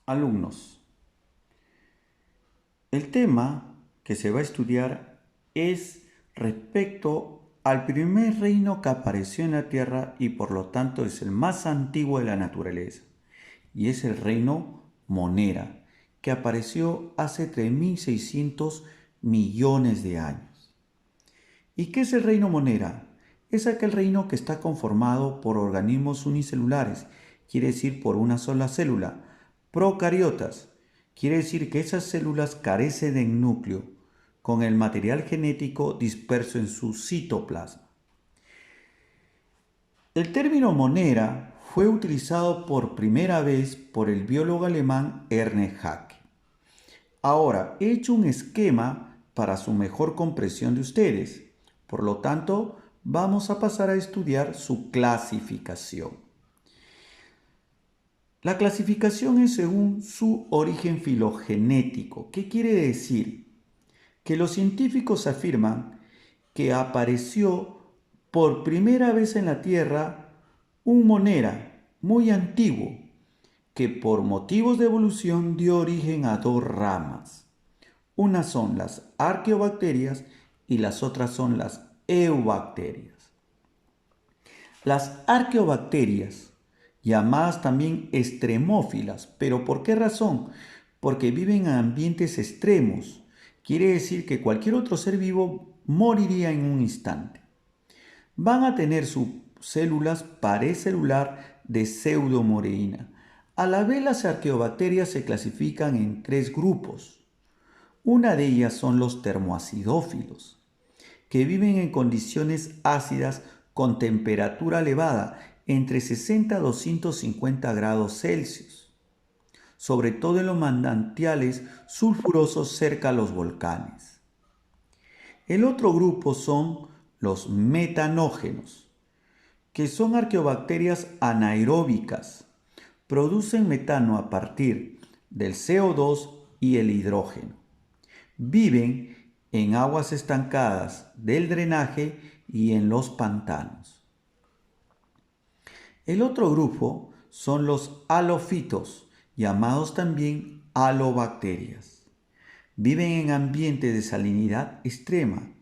Alumnos, el tema que se va a estudiar es respecto al primer reino que apareció en la Tierra y por lo tanto es el más antiguo de la naturaleza, y es el reino Monera, que apareció hace 3.600 millones de años. ¿Y qué es el reino Monera? Es aquel reino que está conformado por organismos unicelulares, quiere decir por una sola célula, procariotas, quiere decir que esas células carecen de núcleo, con el material genético disperso en su citoplasma. El término monera fue utilizado por primera vez por el biólogo alemán Ernest Haeckel. Ahora, he hecho un esquema para su mejor comprensión de ustedes. Por lo tanto, vamos a pasar a estudiar su clasificación. La clasificación es según su origen filogenético. ¿Qué quiere decir? Que los científicos afirman que apareció por primera vez en la Tierra un monera muy antiguo que por motivos de evolución dio origen a dos ramas. Unas son las arqueobacterias y las otras son las eubacterias. Las arqueobacterias, llamadas también extremófilas, ¿pero por qué razón? Porque viven en ambientes extremos. Quiere decir que cualquier otro ser vivo moriría en un instante. Van a tener sus células pared celular de pseudomoreína. A la vez las arqueobacterias se clasifican en tres grupos. Una de ellas son los termoacidófilos, que viven en condiciones ácidas con temperatura elevada, entre 60 a 250 grados Celsius, sobre todo en los manantiales sulfurosos cerca a los volcanes. El otro grupo son los metanógenos, que son arqueobacterias anaeróbicas. Producen metano a partir del CO2 y el hidrógeno. Viven en aguas estancadas del drenaje y en los pantanos. El otro grupo son los halofitos, llamados también halobacterias. Viven en ambientes de salinidad extrema.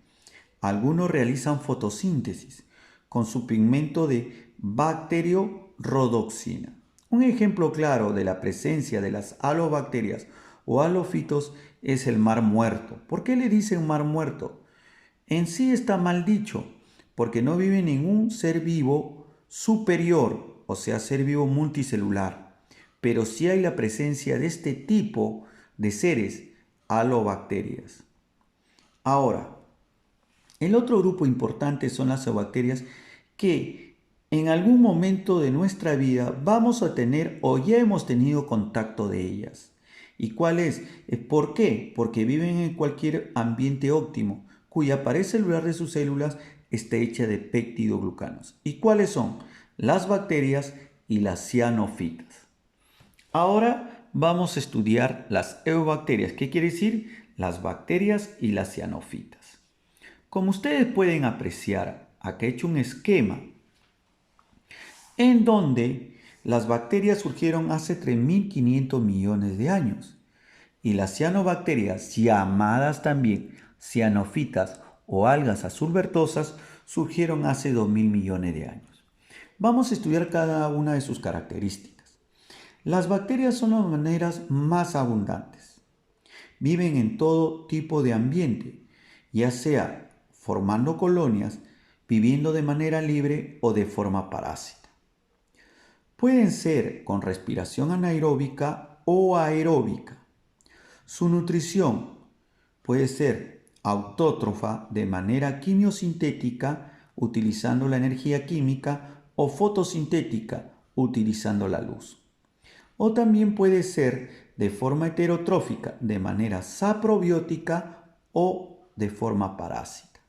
Algunos realizan fotosíntesis con su pigmento de bacteriorrodoxina. Un ejemplo claro de la presencia de las halobacterias o halofitos es el mar muerto. ¿Por qué le dicen mar muerto? En sí está mal dicho, porque no vive ningún ser vivo superior, o sea, ser vivo multicelular, pero sí hay la presencia de este tipo de seres, halobacterias. Ahora, el otro grupo importante son las eubacterias que en algún momento de nuestra vida vamos a tener o ya hemos tenido contacto de ellas. ¿Y cuál es? ¿Por qué? Porque viven en cualquier ambiente óptimo, cuya pared celular de sus células está hecha de peptidoglucanos. ¿Y cuáles son? Las bacterias y las cianofitas. Ahora vamos a estudiar las eubacterias. ¿Qué quiere decir? Las bacterias y las cianofitas. Como ustedes pueden apreciar, acá he hecho un esquema en donde las bacterias surgieron hace 3.500 millones de años y las cianobacterias, llamadas también cianofitas o algas azulvertosas, surgieron hace 2.000 millones de años. Vamos a estudiar cada una de sus características. Las bacterias son las maneras más abundantes. Viven en todo tipo de ambiente, ya sea formando colonias, viviendo de manera libre o de forma parásita. Pueden ser con respiración anaeróbica o aeróbica. Su nutrición puede ser autótrofa de manera quimiosintética utilizando la energía química o fotosintética utilizando la luz. O también puede ser de forma heterotrófica de manera saprobiótica o de forma parásita.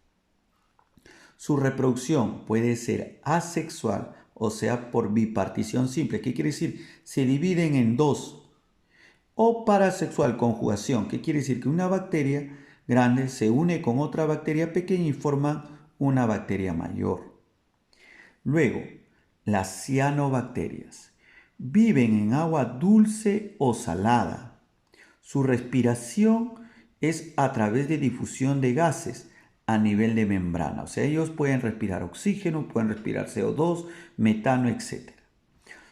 Su reproducción puede ser asexual, o sea, por bipartición simple. ¿Qué quiere decir? Se dividen en dos. O parasexual, conjugación. ¿Qué quiere decir? Que una bacteria grande se une con otra bacteria pequeña y forma una bacteria mayor. Luego, las cianobacterias. Viven en agua dulce o salada. Su respiración es a través de difusión de gases a nivel de membrana. O sea, ellos pueden respirar oxígeno, pueden respirar CO2, metano, etc.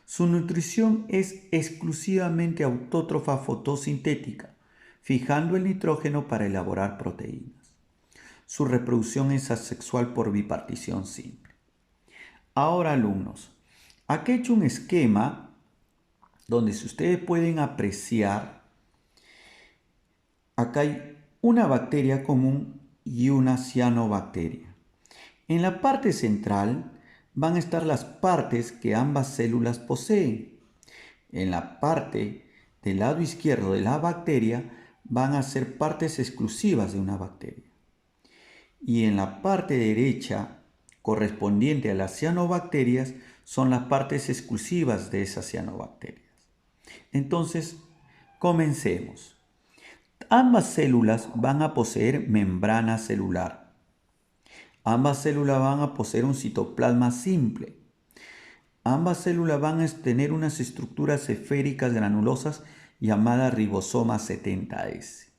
Su nutrición es exclusivamente autótrofa fotosintética, fijando el nitrógeno para elaborar proteínas. Su reproducción es asexual por bipartición simple. Ahora, alumnos, aquí he hecho un esquema donde si ustedes pueden apreciar, acá hay una bacteria común y una cianobacteria. En la parte central van a estar las partes que ambas células poseen. En la parte del lado izquierdo de la bacteria van a ser partes exclusivas de una bacteria. Y en la parte derecha, correspondiente a las cianobacterias, son las partes exclusivas de esas cianobacterias. Entonces, comencemos. Ambas células van a poseer membrana celular. Ambas células van a poseer un citoplasma simple. Ambas células van a tener unas estructuras esféricas granulosas llamadas ribosomas 70S.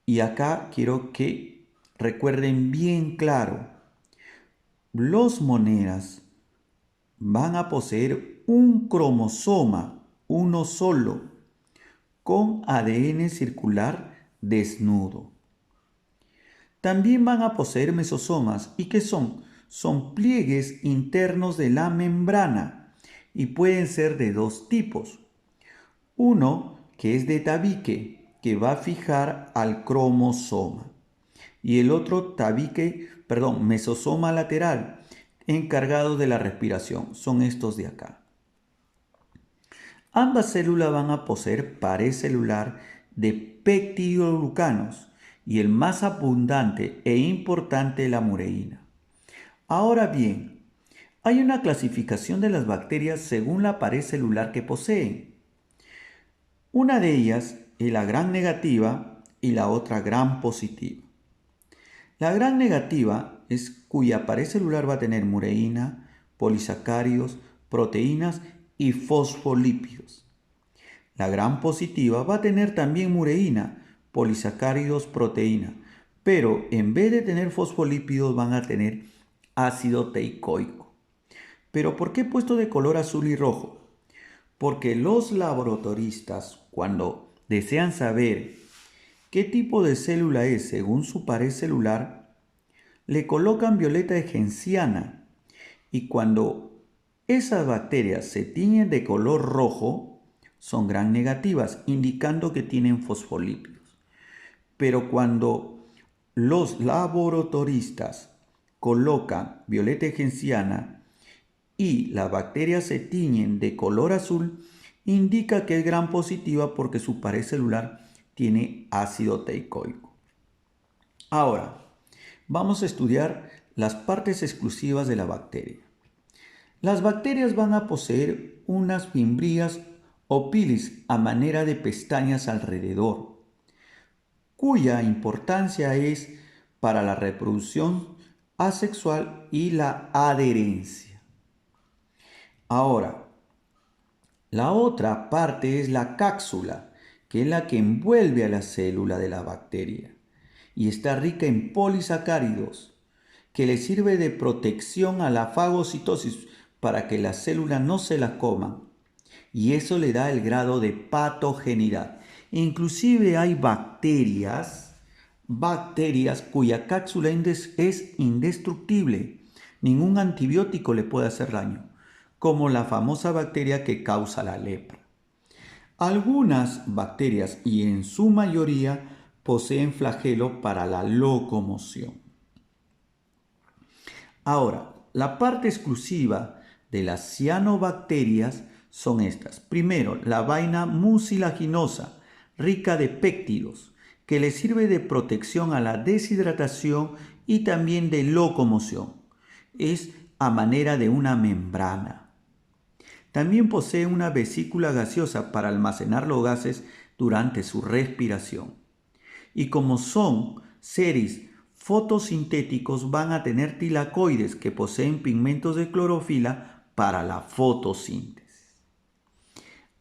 Y acá quiero que recuerden bien claro, los monedas van a poseer un cromosoma, uno solo, con ADN circular desnudo. También van a poseer mesosomas. ¿Y qué son? Son pliegues internos de la membrana y pueden ser de dos tipos. Uno que es de tabique, que va a fijar al cromosoma. Y el otro mesosoma lateral, encargado de la respiración. Son estos de acá. Ambas células van a poseer pared celular de peptidoglucanos y el más abundante e importante la mureína. Ahora bien, hay una clasificación de las bacterias según la pared celular que poseen. Una de ellas es la gram negativa y la otra gram positiva. La gram negativa es cuya pared celular va a tener mureína, polisacáridos, proteínas y fosfolípidos. La gram positiva va a tener también mureína, polisacáridos, proteína, pero en vez de tener fosfolípidos van a tener ácido teicoico. ¿Pero por qué he puesto de color azul y rojo? Porque los laboratoristas, cuando desean saber qué tipo de célula es según su pared celular, le colocan violeta de genciana, y cuando esas bacterias se tiñen de color rojo, son gram negativas, indicando que tienen fosfolípidos. Pero cuando los laboratoristas colocan violeta genciana y las bacterias se tiñen de color azul, indica que es gram positiva porque su pared celular tiene ácido teicoico. Ahora, vamos a estudiar las partes exclusivas de la bacteria. Las bacterias van a poseer unas fimbrias o pilis a manera de pestañas alrededor, cuya importancia es para la reproducción asexual y la adherencia. Ahora, la otra parte es la cápsula, que es la que envuelve a la célula de la bacteria y está rica en polisacáridos, que le sirve de protección a la fagocitosis para que las células no se la coman, y eso le da el grado de patogenidad. Inclusive hay bacterias cuya cápsula es indestructible, ningún antibiótico le puede hacer daño, como la famosa bacteria que causa la lepra. Algunas bacterias, y en su mayoría, poseen flagelo para la locomoción. Ahora, la parte exclusiva de las cianobacterias son estas. Primero, la vaina mucilaginosa, rica de péptidos, que le sirve de protección a la deshidratación y también de locomoción. Es a manera de una membrana. También posee una vesícula gaseosa para almacenar los gases durante su respiración. Y como son seres fotosintéticos, van a tener tilacoides que poseen pigmentos de clorofila para la fotosíntesis.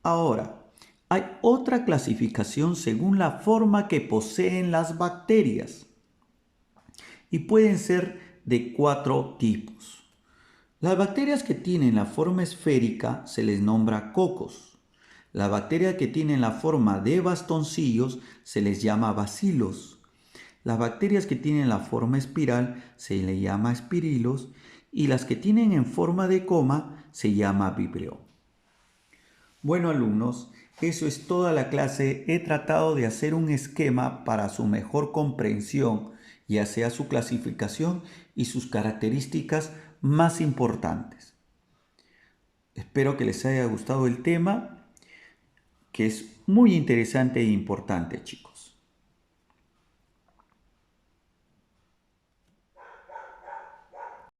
Ahora, hay otra clasificación según la forma que poseen las bacterias y pueden ser de 4 tipos. Las bacterias que tienen la forma esférica se les nombra cocos. Las bacterias que tienen la forma de bastoncillos se les llama bacilos. Las bacterias que tienen la forma espiral se les llama espirilos y las que tienen en forma de coma se llama vibrio. Bueno, alumnos, eso es toda la clase. He tratado de hacer un esquema para su mejor comprensión, ya sea su clasificación y sus características más importantes. Espero que les haya gustado el tema, que es muy interesante e importante, chicos.